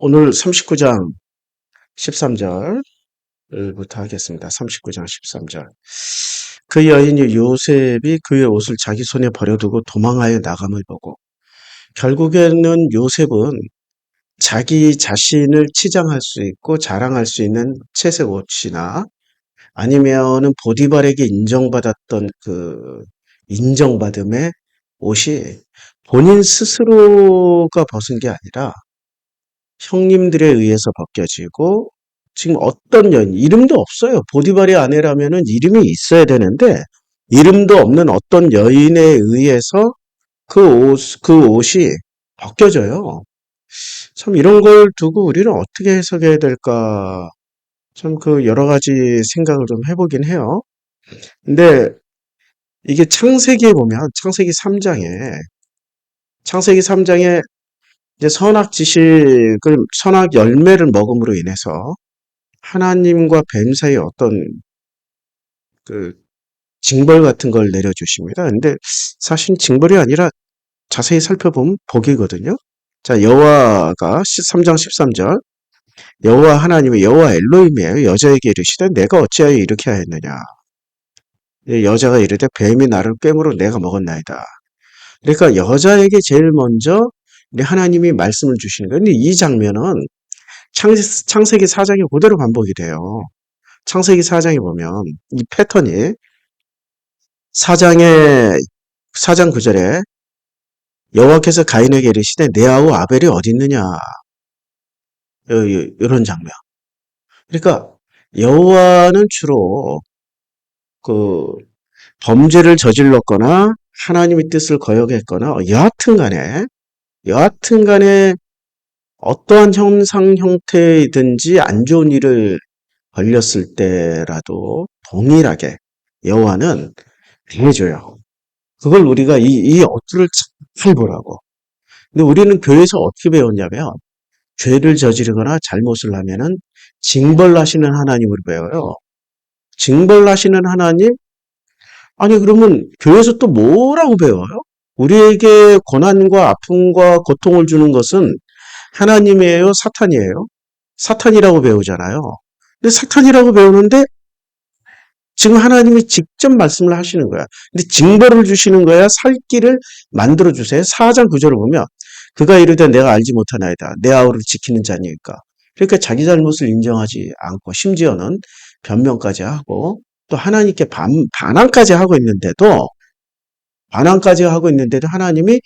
오늘 39장 13절부터 하겠습니다. 39장 13절. 그 여인이 요셉이 그의 옷을 자기 손에 버려두고 도망하여 나감을 보고, 결국에는 요셉은 자기 자신을 치장할 수 있고 자랑할 수 있는 채색 옷이나 아니면은 보디발에게 인정받았던 그 인정받음의 옷이 본인 스스로가 벗은 게 아니라 형님들에 의해서 벗겨지고, 지금 어떤 여인, 이름도 없어요. 보디발의 아내라면은 이름이 있어야 되는데 이름도 없는 어떤 여인에 의해서 그 옷이 벗겨져요. 참 이런 걸 두고 우리는 어떻게 해석해야 될까? 참 그 여러 가지 생각을 좀 해보긴 해요. 근데 이게 창세기에 보면 창세기 3장에 이제 선악 열매를 먹음으로 인해서 하나님과 뱀 사이에 어떤 그 징벌 같은 걸 내려주십니다. 근데 사실 징벌이 아니라 자세히 살펴보면 복이거든요. 자, 여호와가 3장 13절, 여호와 하나님의 여호와 엘로힘이에요. 여자에게 이르시되 내가 어찌하여 이렇게 하였느냐. 여자가 이르되 뱀이 나를 꿰물어 내가 먹었나이다. 그러니까 여자에게 제일 먼저 하나님이 말씀을 주시는 거예요. 근데 이 장면은 창세기 4장이 그대로 반복이 돼요. 창세기 4장에 보면 이 패턴이 4장 9절에 여호와께서 가인에게 이르시되 내 아우 아벨이 어디 있느냐, 이런 장면. 그러니까 여호와는 주로 그 범죄를 저질렀거나 하나님의 뜻을 거역했거나 여하튼간에 어떠한 형상 형태이든지 안 좋은 일을 벌렸을 때라도 동일하게 여호와는 대해줘요. 그걸 우리가 이 어투를 잘 보라고. 근데 우리는 교회에서 어떻게 배웠냐면 죄를 저지르거나 잘못을 하면은 징벌하시는 하나님으로 배워요. 징벌하시는 하나님? 아니 그러면 교회에서 또 뭐라고 배워요? 우리에게 고난과 아픔과 고통을 주는 것은 하나님이에요, 사탄이에요? 사탄이라고 배우잖아요. 근데 사탄이라고 배우는데 지금 하나님이 직접 말씀을 하시는 거야. 근데 징벌을 주시는 거야. 살 길을 만들어 주세요. 4장 9절을 보면 그가 이르되 내가 알지 못하나이다. 내 아우를 지키는 자니까. 그러니까 자기 잘못을 인정하지 않고 심지어는 변명까지 하고 또 하나님께 반항까지 하고 있는데도 하나님이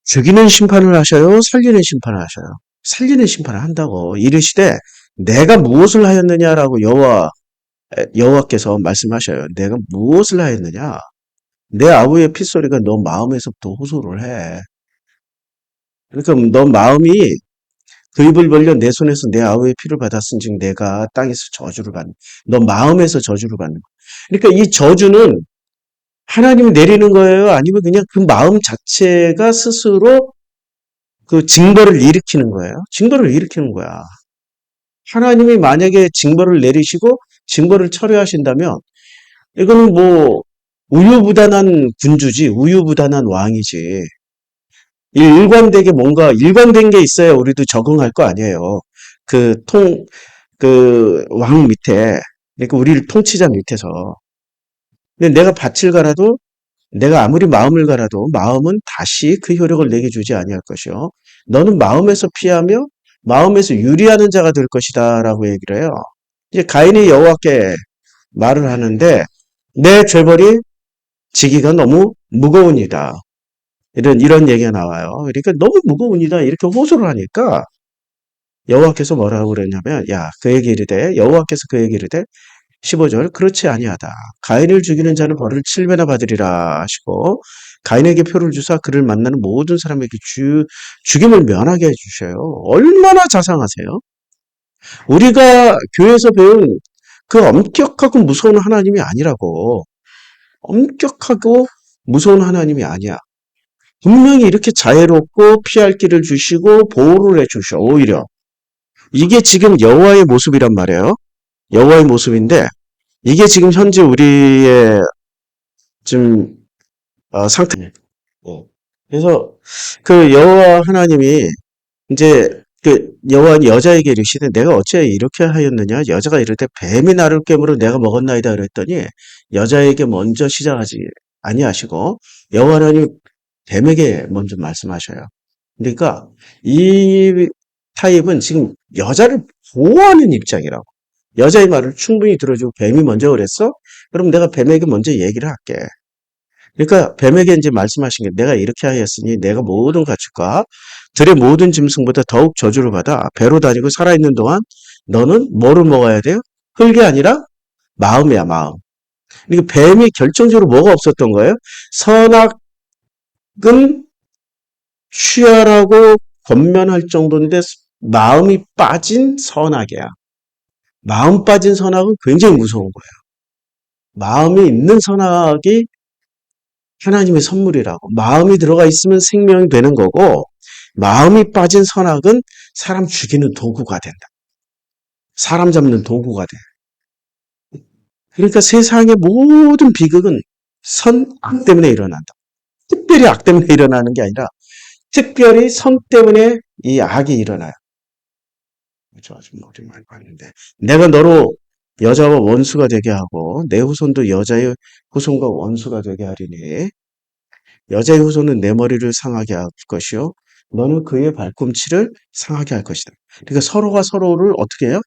죽이는 심판을 하셔요? 살리는 심판을 하셔요? 살리는 심판을 한다고. 이르시되 내가 무엇을 하였느냐라고 여호와께서 말씀하셔요. 내가 무엇을 하였느냐? 내 아우의 핏소리가 너 마음에서부터 호소를 해. 그러니까 너 마음이 그 입을 벌려 내 손에서 내 아우의 피를 받았은즉 내가 땅에서 저주를 받는. 너 마음에서 저주를 받는. 그러니까 이 저주는 하나님이 내리는 거예요? 아니면 그냥 그 마음 자체가 스스로 그 징벌을 일으키는 거예요? 징벌을 일으키는 거야. 하나님이 만약에 징벌을 내리시고 징벌을 처리하신다면 이거는 뭐 우유부단한 군주지, 우유부단한 왕이지. 일관된 게 있어야 우리도 적응할 거 아니에요. 왕 밑에, 그러니까 우리를 통치자 밑에서. 근데 내가 밭을 갈아도, 내가 아무리 마음을 갈아도 마음은 다시 그 효력을 내게 주지 아니할 것이요. 너는 마음에서 피하며 마음에서 유리하는 자가 될 것이다 라고 얘기를 해요. 이제 가인이 여호와께 말을 하는데 내 죄벌이 지기가 너무 무거우니다. 이런 얘기가 나와요. 그러니까 너무 무거우니다. 이렇게 호소를 하니까 여호와께서 뭐라고 그랬냐면, 여호와께서 그에게 이르되 15절, 그렇지 아니하다. 가인을 죽이는 자는 벌을 7배나 받으리라 하시고 가인에게 표를 주사 그를 만나는 모든 사람에게 죽임을 면하게 해주셔요. 얼마나 자상하세요? 우리가 교회에서 배운 그 엄격하고 무서운 하나님이 아니라고. 엄격하고 무서운 하나님이 아니야. 분명히 이렇게 자애롭고 피할 길을 주시고 보호를 해주셔. 오히려 이게 지금 여호와의 모습이란 말이에요. 여호와의 모습인데 이게 지금 현재 우리의 좀 상태. 그래서 그 여호와 하나님이 이제 여호와는 여자에게 이르시되 내가 어찌하여 이렇게 하였느냐 여자가 이르되 뱀이 나를 깨물어 내가 먹었나이다 그랬더니 여자에게 먼저 시작하지 아니하시고 여호와 하나님 뱀에게 먼저 말씀하셔요. 그러니까 이 타입은 지금 여자를 보호하는 입장이라고. 여자의 말을 충분히 들어주고 뱀이 먼저 그랬어? 그럼 내가 뱀에게 먼저 얘기를 할게. 그러니까 뱀에게 이제 말씀하신 게 내가 이렇게 하였으니 내가 모든 가축과 들의 모든 짐승보다 더욱 저주를 받아 배로 다니고 살아있는 동안 너는 뭐를 먹어야 돼요? 흙이 아니라 마음이야, 마음. 그러니까 뱀이 결정적으로 뭐가 없었던 거예요? 선악은 취하라고 권면할 정도인데 마음이 빠진 선악이야. 마음 빠진 선악은 굉장히 무서운 거예요. 마음이 있는 선악이 하나님의 선물이라고. 마음이 들어가 있으면 생명이 되는 거고 마음이 빠진 선악은 사람 죽이는 도구가 된다. 사람 잡는 도구가 돼. 그러니까 세상의 모든 비극은 선악 때문에 일어난다. 특별히 악 때문에 일어나는 게 아니라 특별히 선 때문에 이 악이 일어나요. 저 아주 머리 많이 봤는데 내가 너로 여자와 원수가 되게 하고 내 후손도 여자의 후손과 원수가 되게 하리니 여자의 후손은 내 머리를 상하게 할 것이요 너는 그의 발꿈치를 상하게 할 것이다. 그러니까 서로가 서로를 어떻게 해요?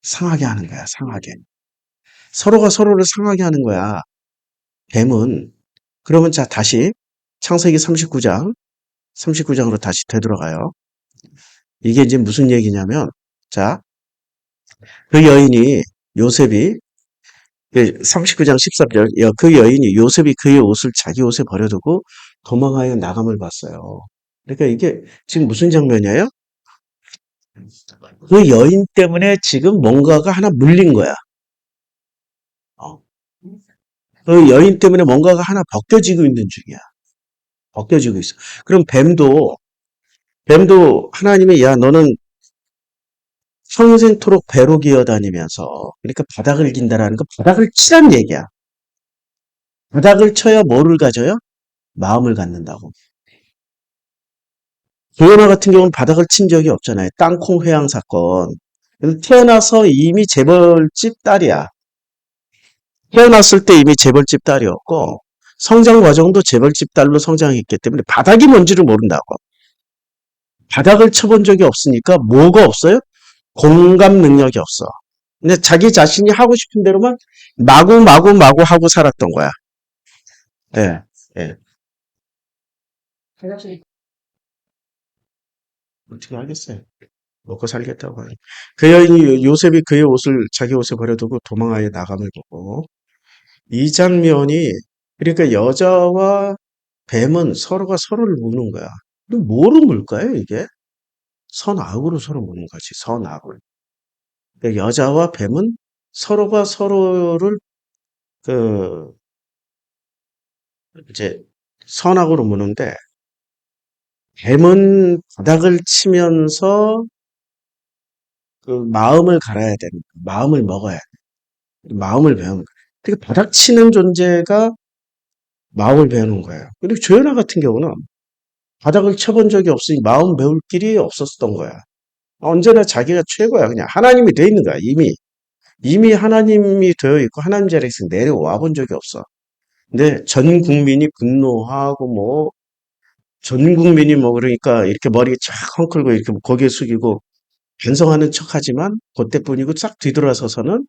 상하게 하는 거야. 상하게. 서로가 서로를 상하게 하는 거야. 뱀은 그러면 자 다시 창세기 39장으로 다시 되돌아가요. 이게 이제 무슨 얘기냐면 자 그 여인이 요셉이 39장 13절 그 여인이 요셉이 그의 옷을 자기 옷에 버려두고 도망하여 나감을 봤어요. 그러니까 이게 지금 무슨 장면이에요? 그 여인 때문에 지금 뭔가가 하나 물린 거야. 어. 그 여인 때문에 뭔가가 하나 벗겨지고 있는 중이야. 벗겨지고 있어. 그럼 뱀도 하나님이 야 너는 평생토록 배로 기어다니면서 그러니까 바닥을 긴다라는 거 바닥을 치란 얘기야. 바닥을 쳐야 뭐를 가져요? 마음을 갖는다고. 조연아 같은 경우는 바닥을 친 적이 없잖아요. 땅콩 회항 사건. 태어나서 이미 재벌집 딸이야. 태어났을 때 이미 재벌집 딸이었고 성장 과정도 재벌집 딸로 성장했기 때문에 바닥이 뭔지를 모른다고. 바닥을 쳐본 적이 없으니까 뭐가 없어요? 공감 능력이 없어. 근데 자기 자신이 하고 싶은 대로만 마구 하고 살았던 거야. 예, 예. 어떻게 하겠어요? 먹고 살겠다고 하니. 그 여인이 요셉이 그의 옷을 자기 옷에 버려두고 도망하여 나감을 보고 이 장면이 그러니까 여자와 뱀은 서로가 서로를 무는 거야. 근데 뭐로 물까요, 이게? 선악으로 서로 무는 거지, 선악을. 그러니까 여자와 뱀은 서로가 서로를 그 이제 선악으로 무는데 뱀은 바닥을 치면서 그 마음을 갈아야 되는 마음을 먹어야 돼. 마음을 배우는 거야. 되게 바닥 치는 존재가 마음을 배우는 거예요. 그리고 조연아 같은 경우는 바닥을 쳐본 적이 없으니 마음 배울 길이 없었던 거야. 언제나 자기가 최고야. 그냥 하나님이 돼 있는 거야. 이미 하나님이 되어 있고 하나님 자리에서 내려와 본 적이 없어. 근데 전 국민이 분노하고 뭐 전 국민이 뭐 그러니까 이렇게 머리 쫙 헝클고 이렇게 고개 숙이고 반성하는 척하지만 그때뿐이고 싹 뒤돌아서서는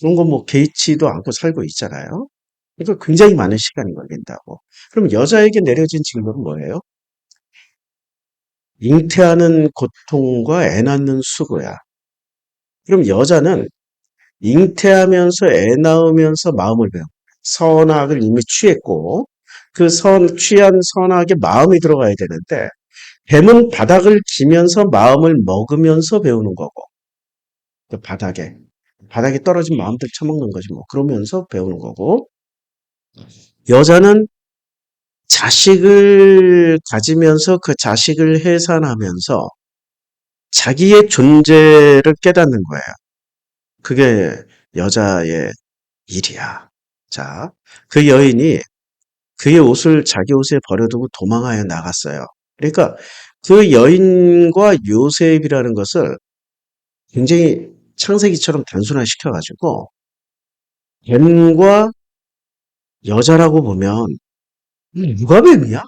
그런 거 뭐 개의치도 않고 살고 있잖아요. 그러니까 굉장히 많은 시간이 걸린다고. 그럼 여자에게 내려진 질문은 뭐예요? 잉태하는 고통과 애 낳는 수고야. 그럼 여자는 잉태하면서 애 낳으면서 마음을 배워. 선악을 이미 취했고 그 취한 선악에 마음이 들어가야 되는데 뱀은 바닥을 지면서 마음을 먹으면서 배우는 거고 그 바닥에 떨어진 마음들 처먹는 거지 뭐 그러면서 배우는 거고 여자는 자식을 가지면서 그 자식을 해산하면서 자기의 존재를 깨닫는 거예요. 그게 여자의 일이야. 자, 그 여인이 그의 옷을 자기 옷에 버려두고 도망하여 나갔어요. 그러니까 그 여인과 요셉이라는 것을 굉장히 창세기처럼 단순화시켜가지고 뱀과 여자라고 보면 누가 뱀이야?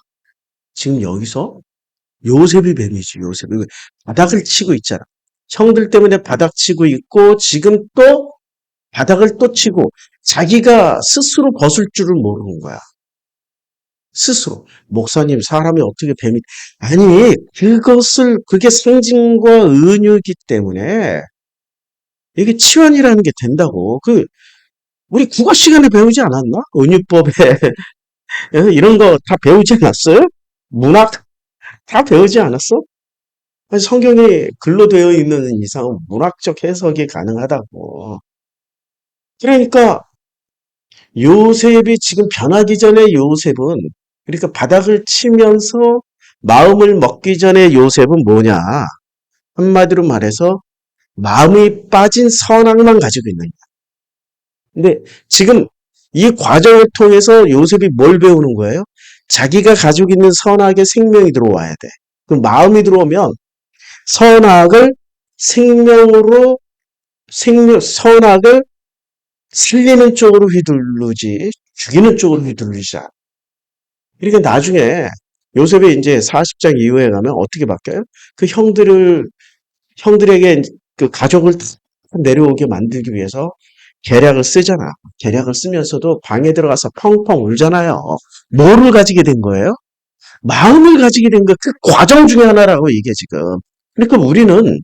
지금 여기서 요셉이 뱀이지. 요셉이 바닥을 치고 있잖아. 형들 때문에 바닥 치고 있고 지금 또 바닥을 또 치고 자기가 스스로 벗을 줄을 모르는 거야. 스스로. 목사님, 사람이 어떻게 뱀이, 아니, 그게 상징과 은유이기 때문에 이게 치환이라는 게 된다고. 우리 국어 시간에 배우지 않았나? 은유법에 이런 거 다 배우지 않았어요? 문학 다 배우지 않았어? 성경이 글로 되어 있는 이상 문학적 해석이 가능하다고. 그러니까 요셉이 지금 변하기 전에 요셉은 그러니까 바닥을 치면서 마음을 먹기 전에 요셉은 뭐냐? 한마디로 말해서 마음이 빠진 선악만 가지고 있는 거야. 근데 지금 이 과정을 통해서 요셉이 뭘 배우는 거예요? 자기가 가지고 있는 선악의 생명이 들어와야 돼. 그 마음이 들어오면 선악을 생명으로 선악을 살리는 쪽으로 휘둘르지 죽이는 쪽으로 휘둘르지 않아. 그러니까 나중에 요셉이 이제 40장 이후에 가면 어떻게 바뀌어요? 그 형들에게 그 가족을 내려오게 만들기 위해서 계략을 쓰잖아. 계략을 쓰면서도 방에 들어가서 펑펑 울잖아요. 뭐를 가지게 된 거예요? 마음을 가지게 된 거, 그 과정 중에 하나라고 이게 지금. 그러니까 우리는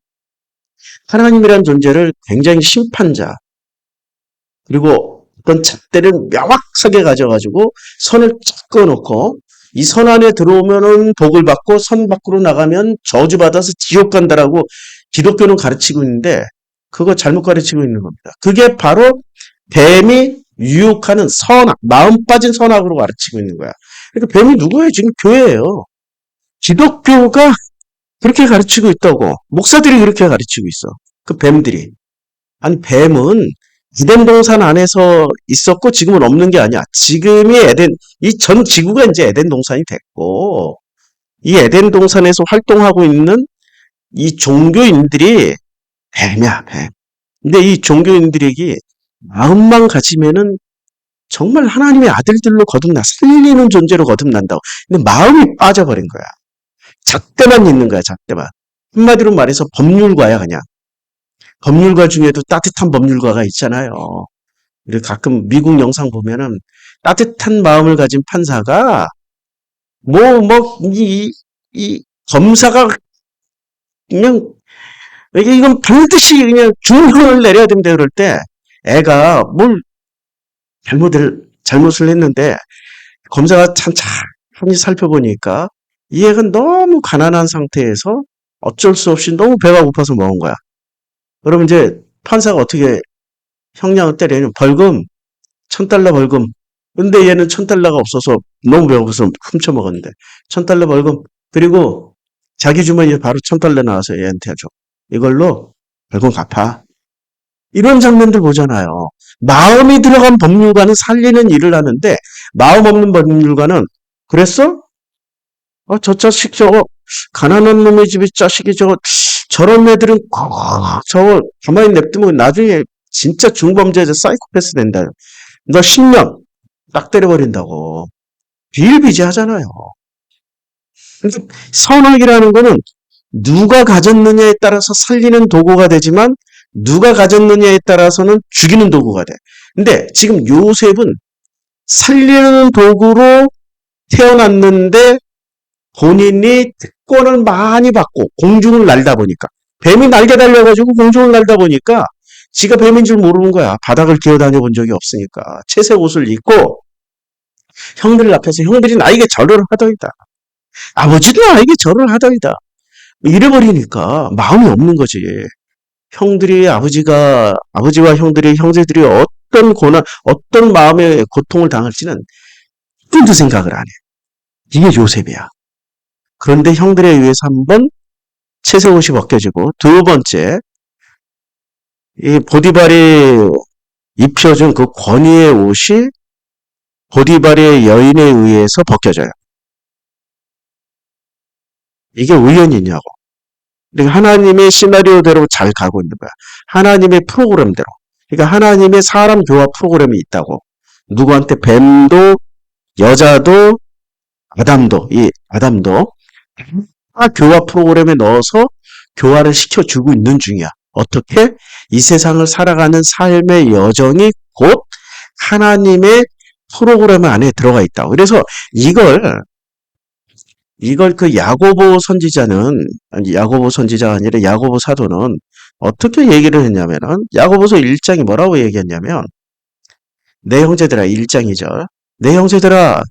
하나님이란 존재를 굉장히 심판자, 그리고 어떤 잣대를 명확하게 가져가지고 선을 쫙 그어놓고 이 선 안에 들어오면은 복을 받고 선 밖으로 나가면 저주받아서 지옥 간다라고 기독교는 가르치고 있는데 그거 잘못 가르치고 있는 겁니다. 그게 바로 뱀이 유혹하는 선악, 마음 빠진 선악으로 가르치고 있는 거야. 그러니까 뱀이 누구예요? 지금 교회예요. 기독교가 그렇게 가르치고 있다고. 목사들이 그렇게 가르치고 있어. 그 뱀들이. 아니, 뱀은 에덴 동산 안에서 있었고 지금은 없는 게 아니야. 지금이 이 전 지구가 이제 에덴 동산이 됐고, 이 에덴 동산에서 활동하고 있는 이 종교인들이 뱀이야, 뱀. 근데 이 종교인들에게 마음만 가지면은 정말 하나님의 아들들로 거듭나, 살리는 존재로 거듭난다고. 근데 마음이 빠져버린 거야. 잣대만 있는 거야, 잣대만. 한마디로 말해서 법률가야, 그냥. 법률가 중에도 따뜻한 법률가가 있잖아요. 우리 가끔 미국 영상 보면은 따뜻한 마음을 가진 판사가 이 검사가 그냥 이건 반드시 그냥 중형을 내려야 된다 그럴 때 애가 뭘 잘못을 했는데 검사가 찬찬히 살펴보니까 이 애가 너무 가난한 상태에서 어쩔 수 없이 너무 배가 고파서 먹은 거야. 그러면 이제 판사가 어떻게 형량을 때리냐면 벌금, $1,000 벌금. 근데 얘는 $1,000가 없어서 너무 배고파서 훔쳐 먹었는데 $1,000 벌금. 그리고 자기 주머니에 바로 $1,000 나와서 얘한테 줘. 이걸로 벌금 갚아. 이런 장면들 보잖아요. 마음이 들어간 법률가는 살리는 일을 하는데 마음 없는 법률가는 그랬어? 저 자식 저거 가난한 놈의 집이 자식이 저런 애들은 저거 가만히 냅두면 나중에 진짜 중범죄자 사이코패스 된다. 너 10년 딱 때려버린다고. 비일비재하잖아요. 근데 선악이라는 거는 누가 가졌느냐에 따라서 살리는 도구가 되지만 누가 가졌느냐에 따라서는 죽이는 도구가 돼. 근데 지금 요셉은 살리는 도구로 태어났는데 본인이 특권을 많이 받고 공중을 날다 보니까 뱀이 날개 달려가지고 공중을 날다 보니까 지가 뱀인 줄 모르는 거야. 바닥을 기어다녀 본 적이 없으니까. 채색 옷을 입고 형들 앞에서 형들이 나에게 절을 하더이다. 아버지도 나에게 절을 하더이다. 이래버리니까 마음이 없는 거지. 아버지와 형제들이 어떤 어떤 마음의 고통을 당할지는 꿈도 생각을 안 해. 이게 요셉이야. 그런데 형들에 의해서 한번 채색 옷이 벗겨지고 두 번째 이 보디발이 입혀준 그 권위의 옷이 보디발의 여인에 의해서 벗겨져요. 이게 우연이냐고. 그러니까 하나님의 시나리오대로 잘 가고 있는 거야. 하나님의 프로그램대로. 그러니까 하나님의 사람 교화 프로그램이 있다고. 누구한테 뱀도 여자도 아담도 다 교화 프로그램에 넣어서 교화를 시켜주고 있는 중이야. 어떻게? 이 세상을 살아가는 삶의 여정이 곧 하나님의 프로그램 안에 들어가 있다. 그래서 이걸 그 야고보 선지자가 아니라 야고보 사도는 어떻게 얘기를 했냐면은, 야고보서 1장이 뭐라고 얘기했냐면, 내 형제들아, 1장이죠. 내 형제들아,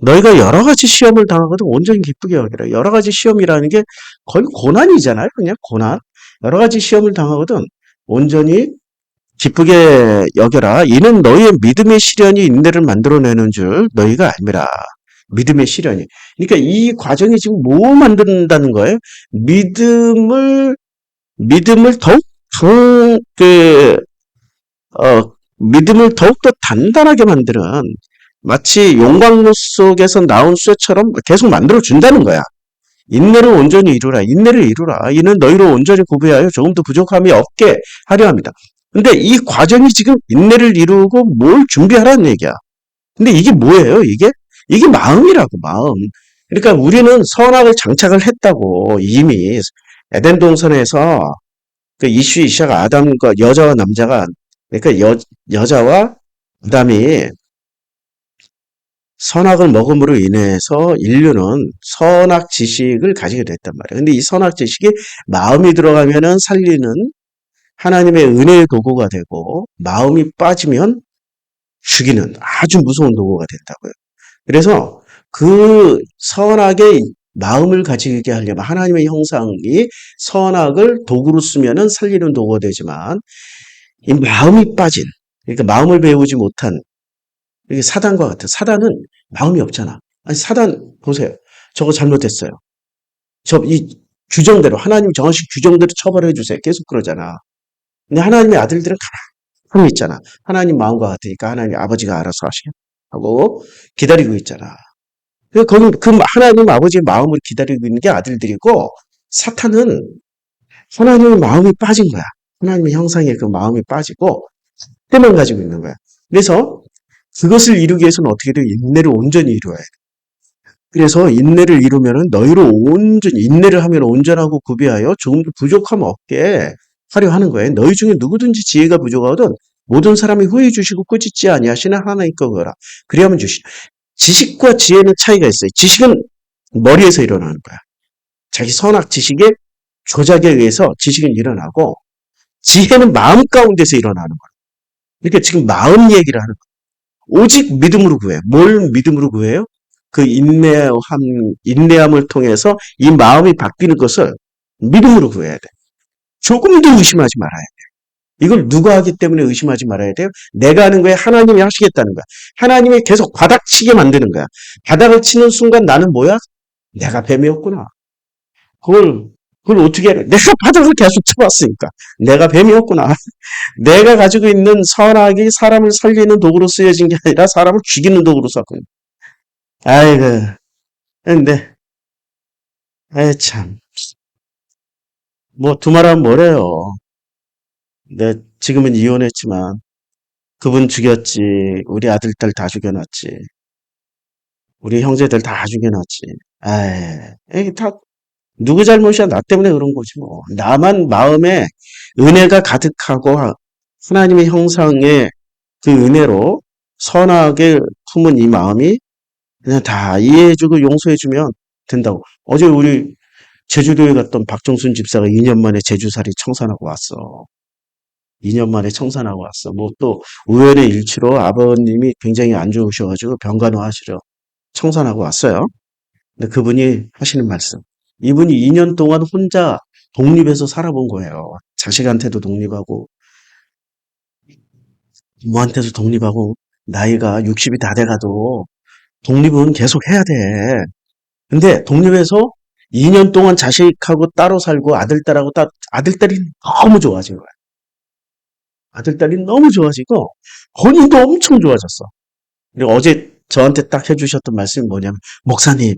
너희가 여러 가지 시험을 당하거든 온전히 기쁘게 여기라. 여러 가지 시험이라는 게 거의 고난이잖아요. 그냥 고난. 여러 가지 시험을 당하거든 온전히 기쁘게 여겨라. 이는 너희의 믿음의 시련이 인내를 만들어내는 줄 너희가 알미라. 믿음의 시련이. 그러니까 이 과정이 지금 뭐 만든다는 거예요? 믿음을 더욱 그, 믿음을 더욱더 단단하게 만드는 마치 용광로 속에서 나온 쇠처럼 계속 만들어준다는 거야. 인내를 온전히 이루라. 인내를 이루라. 이는 너희로 온전히 구비하여 조금도 부족함이 없게 하려 합니다. 근데 이 과정이 지금 인내를 이루고 뭘 준비하라는 얘기야. 근데 이게 뭐예요? 이게 마음이라고, 마음. 그러니까 우리는 선악을 장착을 했다고 이미 에덴 동산에서 그 이슈 이샤가 아담과 여자와 남자가 그러니까 여자와 아담이 선악을 먹음으로 인해서 인류는 선악 지식을 가지게 됐단 말이에요. 근데 이 선악 지식이 마음이 들어가면은 살리는 하나님의 은혜의 도구가 되고 마음이 빠지면 죽이는 아주 무서운 도구가 된다고요. 그래서 그 선악의 마음을 가지게 하려면 하나님의 형상이 선악을 도구로 쓰면은 살리는 도구가 되지만 이 마음이 빠진 그러니까 마음을 배우지 못한 이게 사단과 같아. 사단은 마음이 없잖아. 아니 사단 보세요. 저거 잘못했어요. 이 규정대로 하나님 정하신 규정대로 처벌해 주세요. 계속 그러잖아. 근데 하나님의 아들들은 가만히 있잖아. 하나님 마음과 같으니까 하나님 아버지가 알아서 하고 기다리고 있잖아. 거기 그 하나님 아버지의 마음을 기다리고 있는 게 아들들이고 사탄은 하나님의 마음이 빠진 거야. 하나님의 형상에 그 마음이 빠지고 때만 가지고 있는 거야. 그래서 그것을 이루기 위해서는 어떻게 돼요? 인내를 온전히 이루어야 돼. 그래서 인내를 이루면은 너희로 온전히 인내를 하면 온전하고 구비하여 조금도 부족함 없게 하려 하는 거예요. 너희 중에 누구든지 지혜가 부족하거든 모든 사람이 후회 주시고 꾸짖지 아니하시는 하나님 거거라. 그리하면 주시. 지식과 지혜는 차이가 있어요. 지식은 머리에서 일어나는 거야. 자기 선악 지식의 조작에 의해서 지식은 일어나고 지혜는 마음 가운데서 일어나는 거야. 그러니까 지금 마음 얘기를 하는 거야. 오직 믿음으로 구해. 뭘 믿음으로 구해요? 그 인내함을 통해서 이 마음이 바뀌는 것을 믿음으로 구해야 돼. 조금도 의심하지 말아야 돼. 이걸 누가 하기 때문에 의심하지 말아야 돼요? 내가 하는 거에 하나님이 하시겠다는 거야. 하나님이 계속 바닥치게 만드는 거야. 바닥을 치는 순간 나는 뭐야? 내가 뱀이었구나. 그걸 어떻게 해? 내가 바닥을 계속 쳐봤으니까. 내가 뱀이었구나. 내가 가지고 있는 선악이 사람을 살리는 도구로 쓰여진 게 아니라 사람을 죽이는 도구로 썼거든. 아이고, 근데, 아이, 참. 뭐, 두말하면 뭐래요. 지금은 이혼했지만, 그분 죽였지. 우리 아들, 딸 다 죽여놨지. 우리 형제들 다 죽여놨지. 에이, 다, 누구 잘못이야? 나 때문에 그런 거지, 뭐. 나만 마음에 은혜가 가득하고, 하나님의 형상의 그 은혜로 선하게 품은 이 마음이 그냥 다 이해해주고 용서해주면 된다고. 어제 우리 제주도에 갔던 박정순 집사가 2년 만에 제주살이 청산하고 왔어. 2년 만에 청산하고 왔어. 뭐 또 우연의 일치로 아버님이 굉장히 안 좋으셔가지고 병간호 하시러 청산하고 왔어요. 근데 그분이 하시는 말씀. 이분이 2년 동안 혼자 독립해서 살아본 거예요. 자식한테도 독립하고 부모한테도 독립하고 나이가 60이 다 돼가도 독립은 계속 해야 돼. 근데 독립해서 2년 동안 자식하고 따로 살고 아들딸이 너무 좋아진 거야. 아들딸이 너무 좋아지고 본인도 엄청 좋아졌어. 그리고 어제 저한테 딱 해주셨던 말씀이 뭐냐면 목사님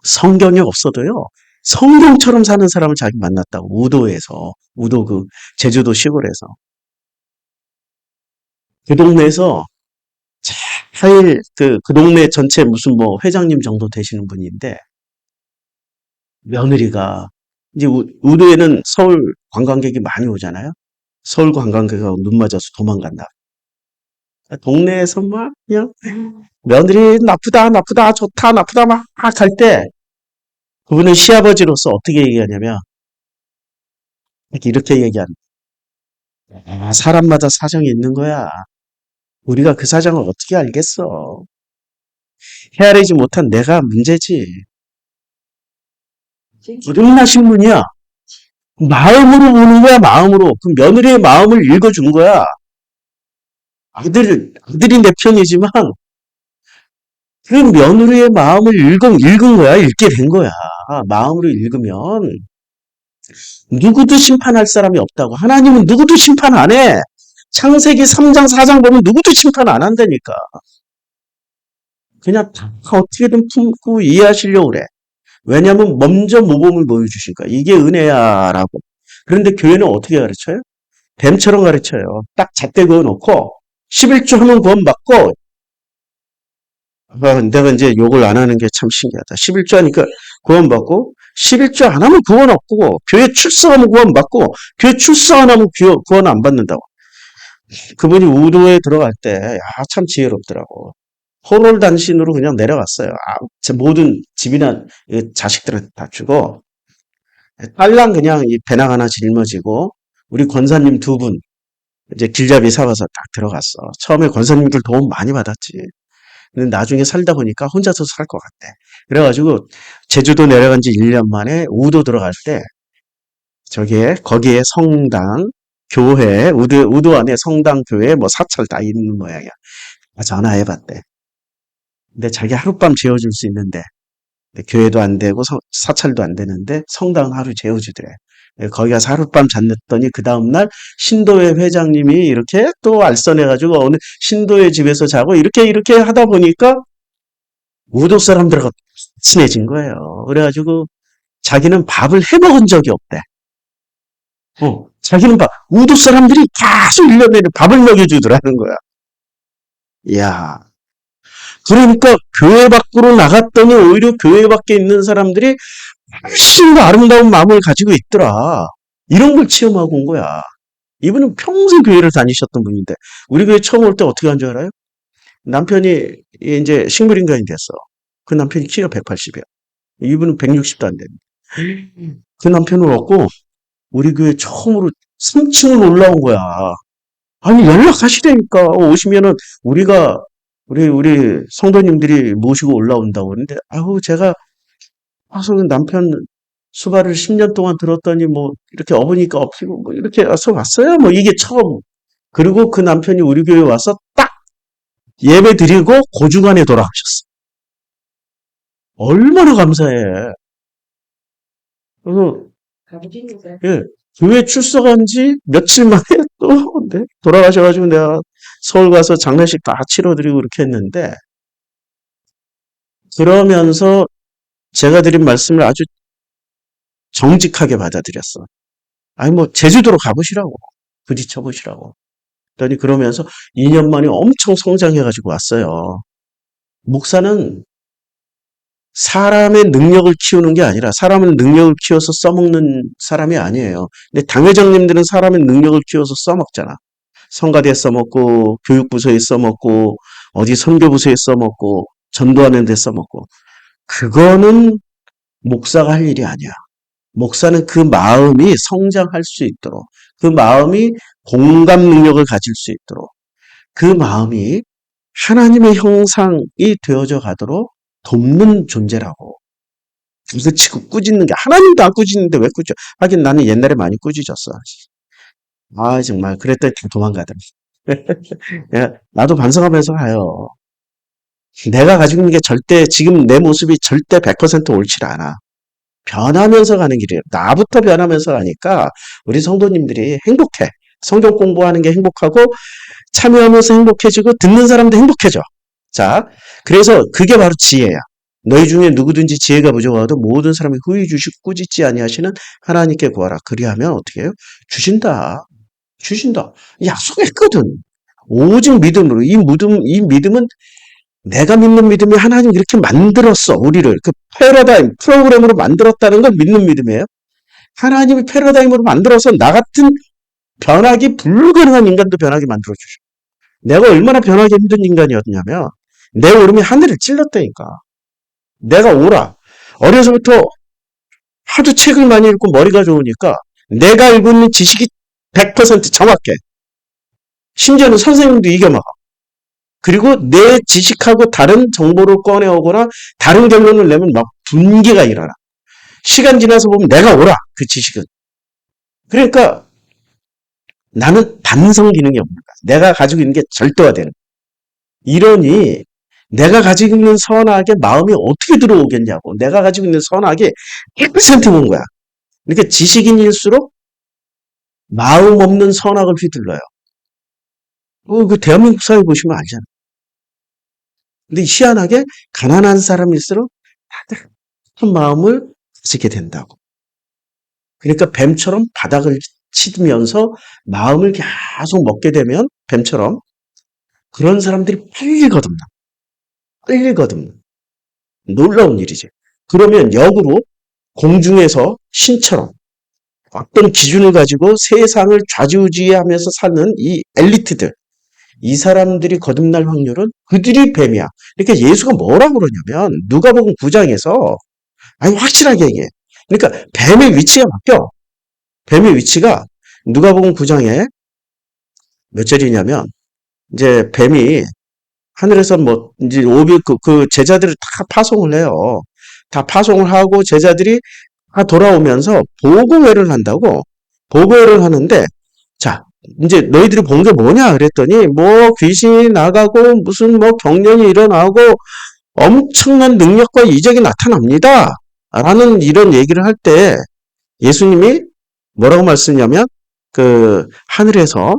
성경에 없어도요. 성경처럼 사는 사람을 자기 만났다고. 우도에서. 우도 그 제주도 시골에서. 그 동네에서 제일 그 동네 전체 무슨 뭐 회장님 정도 되시는 분인데 며느리가 이제 우도에는 서울 관광객이 많이 오잖아요. 서울 관광객하고 눈 맞아서 도망간다. 동네에서 막 그냥 며느리 나쁘다 나쁘다 좋다 나쁘다 막 할 때 그분은 시아버지로서 어떻게 얘기하냐면 이렇게 얘기하는 거야. 사람마다 사정이 있는 거야. 우리가 그 사정을 어떻게 알겠어. 헤아리지 못한 내가 문제지. 기름나 신문이야. 마음으로 보는 거야, 마음으로. 그 며느리의 마음을 읽어준 거야. 아들이 내 편이지만 그 며느리의 마음을 읽은 거야. 읽게 된 거야. 마음으로 읽으면 누구도 심판할 사람이 없다고. 하나님은 누구도 심판 안 해. 창세기 3장, 4장 보면 누구도 심판 안 한다니까. 그냥 다 어떻게든 품고 이해하시려고 그래. 왜냐하면 먼저 모범을 보여주신 거야. 이게 은혜야라고. 그런데 교회는 어떻게 가르쳐요? 뱀처럼 가르쳐요. 딱 잣대 그어놓고 11조 하면 구원받고 내가 이제 욕을 안 하는 게 참 신기하다. 11조 하니까 구원받고 11조 안 하면 구원 없고 교회 출석하면 구원받고 교회 출석 안 하면 구원 안 받는다고. 그분이 우도에 들어갈 때 참 지혜롭더라고. 호롤 단신으로 그냥 내려갔어요. 제 모든 집이나 자식들한테 다 주고 딸랑 그냥 이 배낭 하나 짊어지고 우리 권사님 두 분 이제 길잡이 사와서 딱 들어갔어. 처음에 권사님들 도움 많이 받았지. 근데 나중에 살다 보니까 혼자서 살 것 같대. 그래가지고 제주도 내려간 지 1년 만에 우도 들어갈 때 거기에 성당, 교회, 우도 안에 성당, 교회, 뭐 사찰 다 있는 모양이야. 전화해봤대. 근데 자기 하룻밤 재워줄 수 있는데 교회도 안 되고 사찰도 안 되는데 성당은 하루 재워주더래. 거기 가서 하룻밤 잤더니 그 다음날 신도회 회장님이 이렇게 또 알선해가지고 어느 신도회 집에서 자고 이렇게 하다 보니까 우도 사람들하고 친해진 거예요. 그래가지고 자기는 밥을 해먹은 적이 없대. 자기는 우도 사람들이 계속 1년 내내 밥을 먹여주더라는 거야. 이야. 그러니까 교회 밖으로 나갔더니 오히려 교회 밖에 있는 사람들이 훨씬 더 아름다운 마음을 가지고 있더라. 이런 걸 체험하고 온 거야. 이분은 평생 교회를 다니셨던 분인데 우리 교회 처음 올 때 어떻게 한 줄 알아요? 남편이 이제 식물인간이 됐어. 그 남편이 키가 180이야. 이분은 160도 안 되는데. 그 남편을 얻고 우리 교회 처음으로 3층을 올라온 거야. 아니 연락하시라니까. 오시면은 우리 성도님들이 모시고 올라온다고 그러는데 아우 제가 와서 남편 수발을 10년 동안 들었더니 뭐 이렇게 업으니까 업히고 뭐 이렇게 와서 왔어요. 뭐 이게 처음. 그리고 그 남편이 우리 교회 와서 딱 예배 드리고 고중간에 돌아가셨어. 얼마나 감사해. 그래서 예, 교회 출석한 지 며칠 만에 또 돌아가셔가지고 내가 서울 가서 장례식 다 치러드리고 이렇게 했는데 그러면서 제가 드린 말씀을 아주 정직하게 받아들였어. 아니 뭐 제주도로 가보시라고. 부딪혀 보시라고. 그랬더니 그러면서 2년 만에 엄청 성장해가지고 왔어요. 목사는 사람의 능력을 키우는 게 아니라 사람의 능력을 키워서 써먹는 사람이 아니에요. 근데 당회장님들은 사람의 능력을 키워서 써먹잖아. 성가대에 써먹고 교육부서에 써먹고 어디 선교부서에 써먹고 전도하는 데 써먹고 그거는 목사가 할 일이 아니야. 목사는 그 마음이 성장할 수 있도록 그 마음이 공감 능력을 가질 수 있도록 그 마음이 하나님의 형상이 되어져 가도록 돕는 존재라고. 부딪히고 꾸짖는 게 하나님도 안 꾸짖는데 왜 꾸짖어? 하긴 나는 옛날에 많이 꾸짖었어. 정말 그랬더니 다 도망가더라. 나도 반성하면서 가요. 내가 가지고 있는 게 절대 지금 내 모습이 절대 100% 옳지 않아. 변하면서 가는 길이에요. 나부터 변하면서 가니까 우리 성도님들이 행복해. 성경 공부하는 게 행복하고 참여하면서 행복해지고 듣는 사람도 행복해져. 자, 그래서 그게 바로 지혜야. 너희 중에 누구든지 지혜가 부족하도 모든 사람이 후히 주시고 꾸짖지 아니하시는 하나님께 구하라. 그리하면 어떻게 해요? 주신다. 주신다. 약속했거든. 오직 믿음으로. 이 믿음은 내가 믿는 믿음이 하나님 이렇게 만들었어. 우리를. 그 패러다임, 프로그램으로 만들었다는 걸 믿는 믿음이에요. 하나님이 패러다임으로 만들어서 나 같은 변하기 불가능한 인간도 변하게 만들어주셔. 내가 얼마나 변하기 힘든 인간이었냐면 내 오름이 하늘을 찔렀다니까. 내가 오라. 어려서부터 하도 책을 많이 읽고 머리가 좋으니까 내가 알고 있는 지식이 100% 정확해. 심지어는 선생님도 이겨먹어. 그리고 내 지식하고 다른 정보를 꺼내오거나 다른 결론을 내면 막 분개가 일어나. 시간 지나서 보면 내가 옳아. 그 지식은. 그러니까 나는 반성 기능이 없는 거야. 내가 가지고 있는 게 절대화되는 거야. 이러니 내가 가지고 있는 선악에 마음이 어떻게 들어오겠냐고. 내가 가지고 있는 선악이 100% 온 거야. 그러니까 지식인일수록 마음 없는 선악을 휘둘러요. 그 대한민국 사회 보시면 알잖아. 근데 희한하게 가난한 사람일수록 다들 한 마음을 가지게 된다고. 그러니까 뱀처럼 바닥을 치면서 마음을 계속 먹게 되면 뱀처럼 그런 사람들이 빨리 거듭나. 빨리 거듭나. 놀라운 일이지. 그러면 역으로 공중에서 신처럼 어떤 기준을 가지고 세상을 좌지우지하면서 사는 이 엘리트들, 이 사람들이 거듭날 확률은 그들이 뱀이야. 그러니까 예수가 뭐라고 그러냐면 누가복음 9장에서 아니 확실하게 얘기해. 그러니까 뱀의 위치가 바뀌어. 뱀의 위치가 누가복음 9장에 몇 절이냐면 이제 뱀이 하늘에서 뭐 이제 그 제자들을 다 파송을 해요. 다 파송을 하고 제자들이 다 돌아오면서 보고회를 한다고. 보고회를 하는데 자 이제 너희들이 본 게 뭐냐 그랬더니 뭐 귀신이 나가고 무슨 뭐 경련이 일어나고 엄청난 능력과 이적이 나타납니다. 라는 이런 얘기를 할 때 예수님이 뭐라고 말씀하냐면 그 하늘에서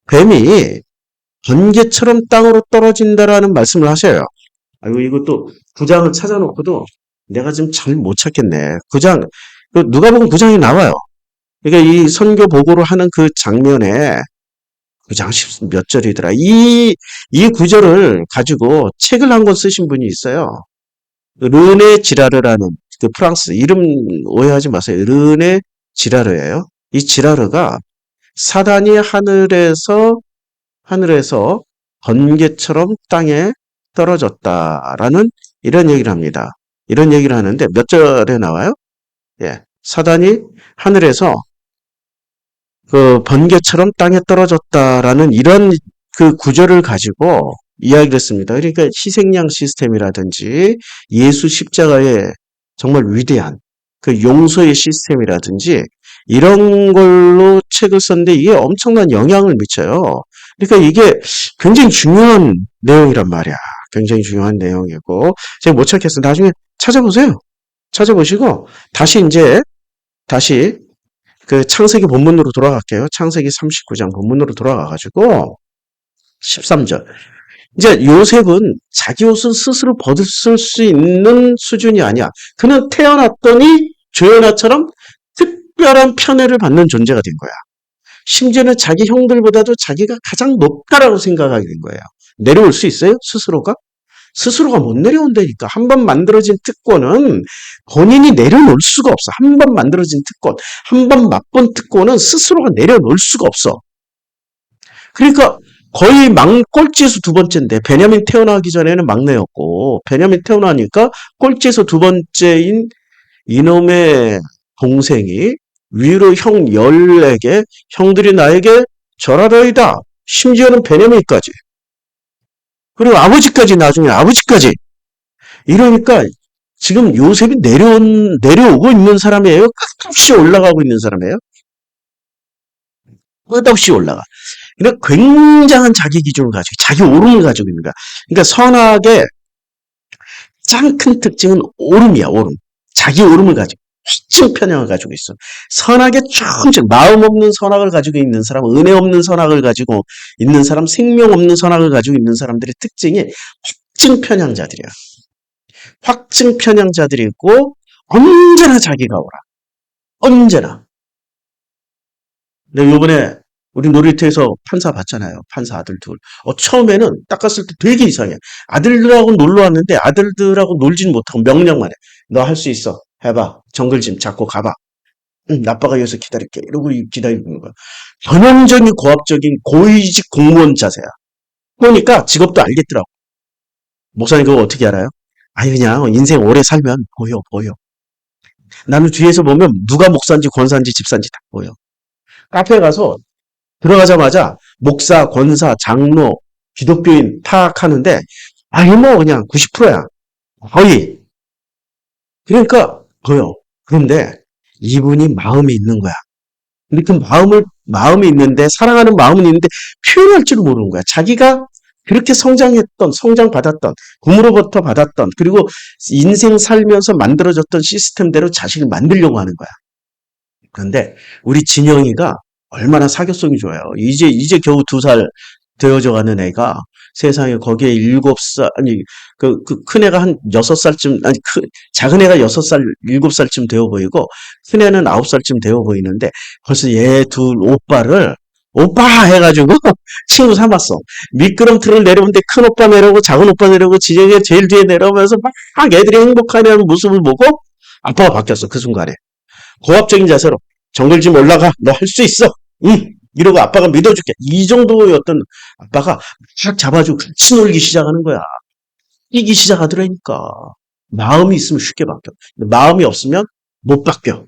뱀이 번개처럼 땅으로 떨어진다라는 말씀을 하셔요. 아이고 이것도 9장을 찾아놓고도 내가 지금 잘 못 찾겠네. 9장 누가복음 9장이 나와요. 그러니까 이 선교 보고를 하는 그 장면에 9장 몇 절이더라. 이 구절을 가지고 책을 한 권 쓰신 분이 있어요. 르네 지라르라는 그 프랑스 이름 오해하지 마세요. 르네 지라르예요. 이 지라르가 사단이 하늘에서 번개처럼 땅에 떨어졌다라는 이런 얘기를 합니다. 이런 얘기를 하는데 몇 절에 나와요? 예. 사단이 하늘에서 그 번개처럼 땅에 떨어졌다라는 이런 그 구절을 가지고 이야기를 했습니다. 그러니까 희생양 시스템이라든지 예수 십자가의 정말 위대한 그 용서의 시스템이라든지 이런 걸로 책을 썼는데 이게 엄청난 영향을 미쳐요. 그러니까 이게 굉장히 중요한 내용이란 말이야. 굉장히 중요한 내용이고 제가 못 찾겠어요. 나중에 찾아보세요. 찾아보시고 다시 그 창세기 본문으로 돌아갈게요. 창세기 39장 본문으로 돌아가가지고 13절. 이제 요셉은 자기 옷을 스스로 벗을 수 있는 수준이 아니야. 그는 태어났더니 조연아처럼 특별한 편애를 받는 존재가 된 거야. 심지어는 자기 형들보다도 자기가 가장 높다라고 생각하게 된 거예요. 내려올 수 있어요? 스스로가 못 내려온다니까. 한 번 만들어진 특권은 본인이 내려놓을 수가 없어. 한 번 만들어진 특권, 한 번 맛본 특권은 스스로가 내려놓을 수가 없어. 그러니까 거의 꼴찌에서 두 번째인데 베냐민 태어나기 전에는 막내였고 베냐민 태어나니까 꼴찌에서 두 번째인 이놈의 동생이 위로 형 14개 형들이 나에게 절하더이다. 심지어는 베냐민까지. 그리고 아버지까지 나중에 아버지까지. 이러니까 지금 요셉이 내려오고 있는 사람이에요? 끝없이 올라가고 있는 사람이에요? 끝없이 올라가. 그러니까 굉장한 자기 기준을 가지고 자기 오름을 가지고 있는 거야. 그러니까 선악의 가장 큰 특징은 오름이야. 오름. 자기 오름을 가지고 확증 편향을 가지고 있어. 선악의 조금씩 마음 없는 선악을 가지고 있는 사람, 은혜 없는 선악을 가지고 있는 사람, 생명 없는 선악을 가지고 있는 사람들의 특징이 확증 편향자들이야. 확증 편향자들이 있고 언제나 자기가 오라. 언제나. 근데 요번에 우리 놀이터에서 판사 봤잖아요. 판사 아들 둘. 처음에는 딱 갔을 때 되게 이상해. 아들들하고 놀러 왔는데 아들들하고 놀지는 못하고 명령만 해. 너 할 수 있어. 해봐. 정글짐 잡고 가봐. 응, 아빠가 여기서 기다릴게. 이러고 기다리는 거야. 전형적인 고압적인 고위직 공무원 자세야. 그러니까 직업도 알겠더라고. 목사님 그거 어떻게 알아요? 아니 그냥 인생 오래 살면 보여. 나는 뒤에서 보면 누가 목사인지 권사인지 집사인지 다 보여. 카페에 가서 들어가자마자 목사, 권사, 장로, 기독교인 파악하는데 아니 뭐 그냥 90%야. 거의. 그러니까 보여. 그런데 이분이 마음이 있는 거야. 근데 그 마음이 있는데, 사랑하는 마음은 있는데, 표현할 줄 모르는 거야. 자기가 그렇게 성장했던, 성장받았던, 부모로부터 받았던, 그리고 인생 살면서 만들어졌던 시스템대로 자식을 만들려고 하는 거야. 그런데 우리 진영이가 얼마나 사교성이 좋아요. 이제 겨우 2살 되어져 가는 애가 세상에 거기에 7살, 아니, 그 큰 애가 한 6살쯤, 아니, 작은 애가 6살, 7살쯤 되어 보이고, 큰 애는 9살쯤 되어 보이는데, 벌써 얘 둘 오빠를, 오빠! 해가지고, 친구 삼았어. 미끄럼틀을 내려오는데 큰 오빠 내려오고, 작은 오빠 내려오고, 진영이가 제일 뒤에 내려오면서 막 애들이 행복하냐는 모습을 보고, 아빠가 바뀌었어, 그 순간에. 고압적인 자세로 정글 좀 올라가. 너 할 수 있어. 응. 이러고 아빠가 믿어줄게. 이 정도였던 아빠가 쫙 잡아주고 같이 놀기 시작하는 거야. 이기 시작하더라니까. 마음이 있으면 쉽게 바뀌어. 근데 마음이 없으면 못 바뀌어.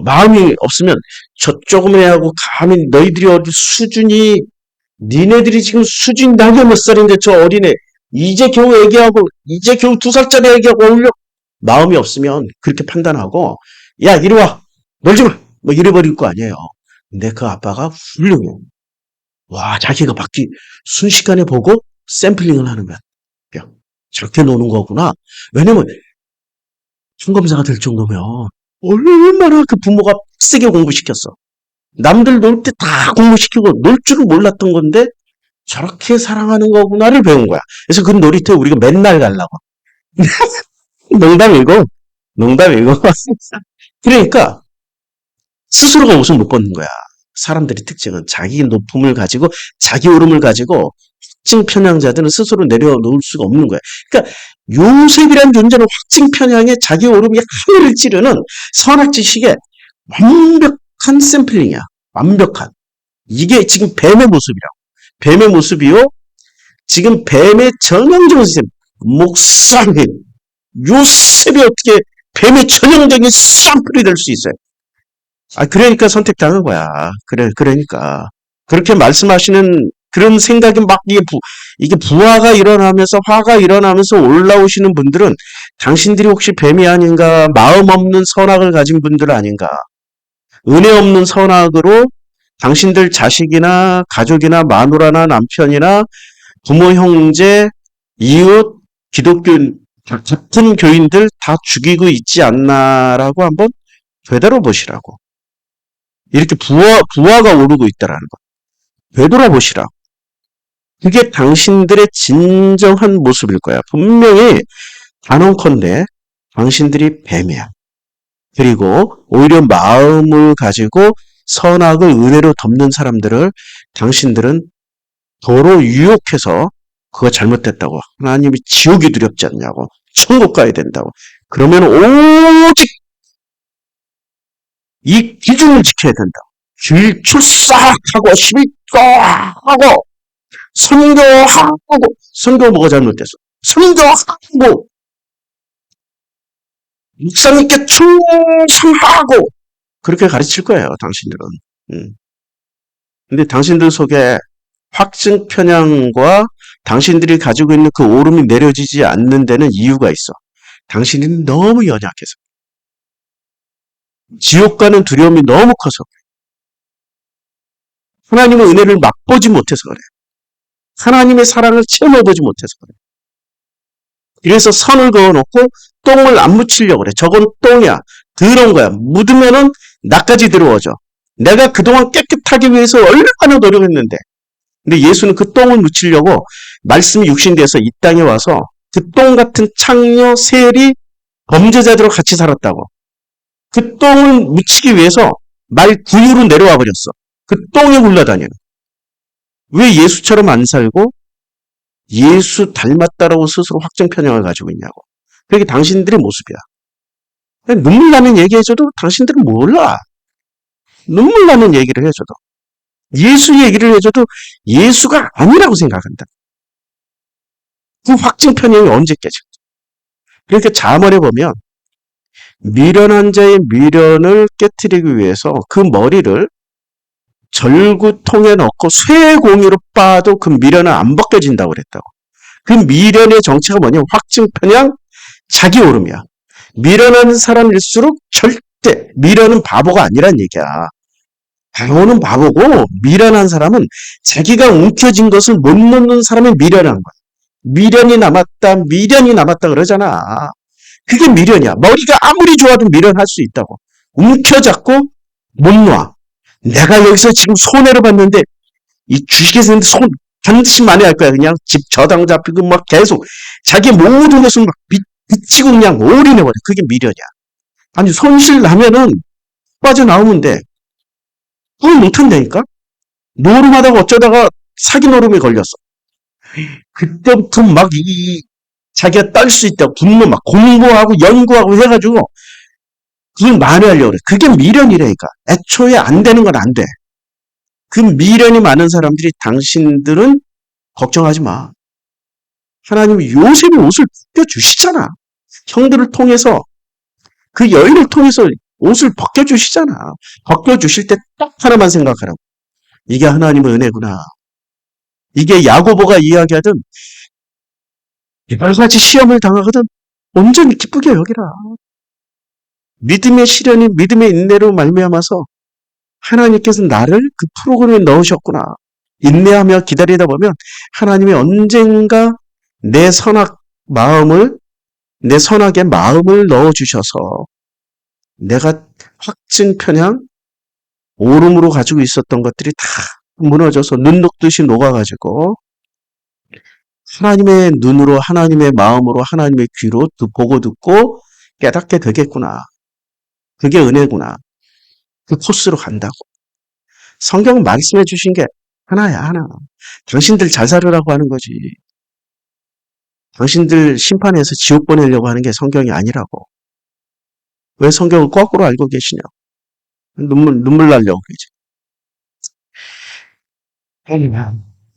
마음이 없으면 저쪽은 애하고 감히 너희들이 어디 수준이, 니네들이 지금 수준 나이가 몇 살인데 저 어린애, 이제 겨우 애기하고, 이제 겨우 2살짜리 애기하고 어울려? 마음이 없으면 그렇게 판단하고, 야, 이리 와. 놀지 마. 뭐 이래버릴 거 아니에요. 근데 그 아빠가 훌륭해. 와, 자기가 순식간에 보고 샘플링을 하는 거야. 야, 저렇게 노는 거구나. 왜냐면 총검사가 될 정도면 얼마나 그 부모가 세게 공부시켰어. 남들 놀 때 다 공부시키고 놀 줄은 몰랐던 건데 저렇게 사랑하는 거구나를 배운 거야. 그래서 그 놀이터에 우리가 맨날 가려고. 농담이고, 농담이고. 그러니까 스스로가 옷을 못 벗는 거야. 사람들의 특징은 자기 높음을 가지고 자기 오름을 가지고 확증 편향자들은 스스로 내려놓을 수가 없는 거야. 그러니까 요셉이란 존재는 확증 편향에 자기 오름이 하늘을 찌르는 선악지식의 완벽한 샘플링이야. 완벽한. 이게 지금 뱀의 모습이라고. 뱀의 모습이요. 지금 뱀의 전형적인 시스템. 목사님, 요셉이 어떻게 뱀의 전형적인 샘플이 될 수 있어요? 그러니까 선택당한 거야. 그러니까. 그렇게 말씀하시는 그런 생각이 막, 이게 부화가 일어나면서, 화가 일어나면서 올라오시는 분들은 당신들이 혹시 뱀이 아닌가, 마음 없는 선악을 가진 분들 아닌가, 은혜 없는 선악으로 당신들 자식이나 가족이나 마누라나 남편이나 부모, 형제, 이웃, 기독교, 같은 교인들 다 죽이고 있지 않나라고 한번 되돌아보시라고. 이렇게 부하가 오르고 있다라는 거. 되돌아보시라. 그게 당신들의 진정한 모습일 거야. 분명히 단언컨대 당신들이 뱀이야. 그리고 오히려 마음을 가지고 선악을 은혜로 덮는 사람들을 당신들은 도로 유혹해서 그거 잘못됐다고. 하나님이 지옥이 두렵지 않냐고. 천국 가야 된다고. 그러면 오직 이 기준을 지켜야 된다. 출석하고 11조하고 선교하고 뭐가 잘못됐어? 선교하고 목사님께 충성하고 그렇게 가르칠 거예요. 당신들은. 근데 당신들 속에 확증 편향과 당신들이 가지고 있는 그 오름이 내려지지 않는 데는 이유가 있어. 당신이 너무 연약해서. 지옥 가는 두려움이 너무 커서 그래. 하나님의 은혜를 맛보지 못해서 그래. 하나님의 사랑을 체험해보지 못해서 그래. 그래서 선을 그어놓고 똥을 안 묻히려고 그래. 저건 똥이야. 더러운 거야. 묻으면은 나까지 더러워져. 내가 그동안 깨끗하기 위해서 얼마나 노력했는데. 근데 예수는 그 똥을 묻히려고 말씀이 육신돼서 이 땅에 와서 그 똥 같은 창녀 셀이 범죄자들과 같이 살았다고. 그 똥을 묻히기 위해서 말 구유로 내려와 버렸어. 그 똥에 굴러다녀. 왜 예수처럼 안 살고 예수 닮았다라고 스스로 확정 편향을 가지고 있냐고. 그게 당신들의 모습이야. 눈물 나는 얘기해줘도 당신들은 몰라. 눈물 나는 얘기를 해줘도. 예수 얘기를 해줘도 예수가 아니라고 생각한다. 그 확증 편향이 언제 깨져? 그렇게 자문해 보면 미련한 자의 미련을 깨트리기 위해서 그 머리를 절구통에 넣고 쇠공이로 빻아도 그 미련은 안 벗겨진다고 그랬다고. 그 미련의 정체가 뭐냐면 확증 편향, 자기 오름이야. 미련한 사람일수록 절대 미련은 바보가 아니란 얘기야. 바보는 바보고 미련한 사람은 자기가 움켜쥔 것을 못 놓는 사람이 미련한 거야. 미련이 남았다 그러잖아. 그게 미련이야. 머리가 아무리 좋아도 미련할 수 있다고. 움켜잡고 못 놔. 내가 여기서 지금 손해를 봤는데 이 주식에 있는데 손 반드시 만회할 거야. 그냥 집 저당 잡히고 막 계속 자기 모든 것을 막 미치고 그냥 올인해버려. 그게 미련이야. 아니 손실 나면은 빠져나오면 돼. 그걸 못한다니까. 노름하다가 어쩌다가 사기 노름에 걸렸어. 그때부터 막 자기가 딸 수 있다고 분노 막 공부하고 연구하고 해가지고 그걸 만회하려고 그래. 그게 미련이라니까. 애초에 안 되는 건 안 돼. 그 미련이 많은 사람들이 당신들은 걱정하지 마. 하나님이 요셉이 옷을 벗겨주시잖아. 형들을 통해서 그 여인을 통해서 옷을 벗겨주시잖아. 벗겨주실 때 딱 하나만 생각하라고. 이게 하나님의 은혜구나. 이게 야고보가 이야기하던 여러 가지 시험을 당하거든 온전히 기쁘게 여기라. 믿음의 시련이 믿음의 인내로 말미암아서 하나님께서 나를 그 프로그램에 넣으셨구나. 인내하며 기다리다 보면 하나님이 언젠가 내 선악의 마음을 넣어주셔서 내가 확증 편향, 오름으로 가지고 있었던 것들이 다 무너져서 눈 녹듯이 녹아가지고 하나님의 눈으로 하나님의 마음으로 하나님의 귀로 보고 듣고 깨닫게 되겠구나. 그게 은혜구나. 그 코스로 간다고. 성경은 말씀해 주신 게 하나야, 하나. 당신들 잘 살으라고 하는 거지. 당신들 심판해서 지옥 보내려고 하는 게 성경이 아니라고. 왜 성경을 거꾸로 알고 계시냐? 눈물 나려고 그러지.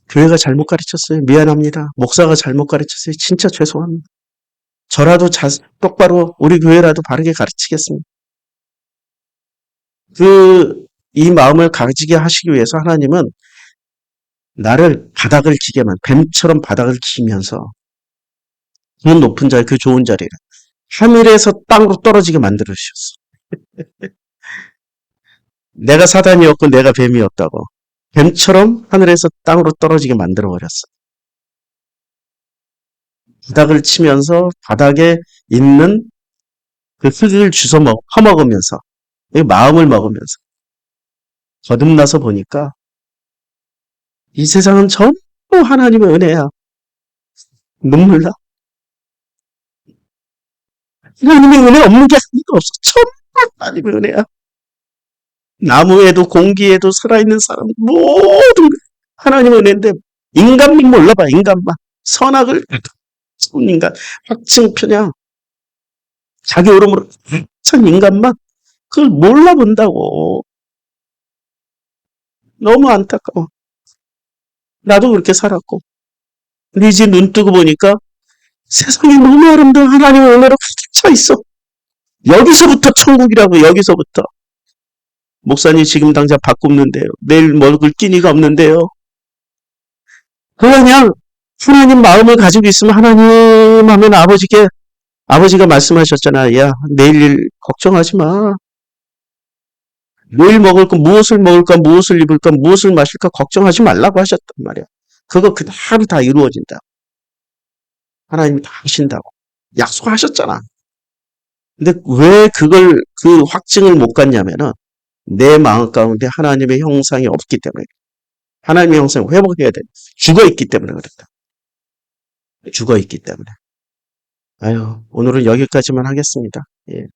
교회가 잘못 가르쳤어요. 미안합니다. 목사가 잘못 가르쳤어요. 진짜 죄송합니다. 저라도 똑바로 우리 교회라도 바르게 가르치겠습니다. 이 마음을 가지게 하시기 위해서 하나님은 나를 바닥을 기게만 뱀처럼 바닥을 기면서 그 높은 자리, 그 좋은 자리를 하늘에서 땅으로 떨어지게 만들어 주셨어. 내가 사단이었고 내가 뱀이었다고. 뱀처럼 하늘에서 땅으로 떨어지게 만들어 버렸어. 바닥을 치면서 바닥에 있는 그 흙을 주워 퍼먹으면서 마음을 먹으면서 거듭나서 보니까 이 세상은 전부 하나님의 은혜야. 눈물 나. 하나님의 은혜 없는 게 하나도 없어. 전부 하나님의 은혜야. 나무에도 공기에도 살아있는 사람 모든 하나님의 은혜인데 인간만 몰라봐. 인간만. 선악을 쏜 인간. 확증 편향. 자기 오름으로 참 인간만 그걸 몰라본다고. 너무 안타까워. 나도 그렇게 살았고. 근데 이제 눈 뜨고 보니까 세상이 너무 아름다운 하나님의 은혜로 가득 차 있어. 여기서부터 천국이라고. 여기서부터. 목사님 지금 당장 밥 굽는데요. 내일 먹을 끼니가 없는데요. 그냥 하나님 마음을 가지고 있으면 하나님 하면 아버지가 말씀하셨잖아. 야, 내일 일 걱정하지 마. 내일 먹을 거 무엇을 먹을까, 무엇을 입을까, 무엇을 마실까 걱정하지 말라고 하셨단 말이야. 그거 하루 다 이루어진다. 하나님이 다 하신다고. 약속하셨잖아. 근데 왜 그 확증을 못 갖냐면은 내 마음 가운데 하나님의 형상이 없기 때문에. 하나님의 형상을 회복해야 돼. 죽어있기 때문에 그렇다. 죽어있기 때문에. 아유, 오늘은 여기까지만 하겠습니다. 예.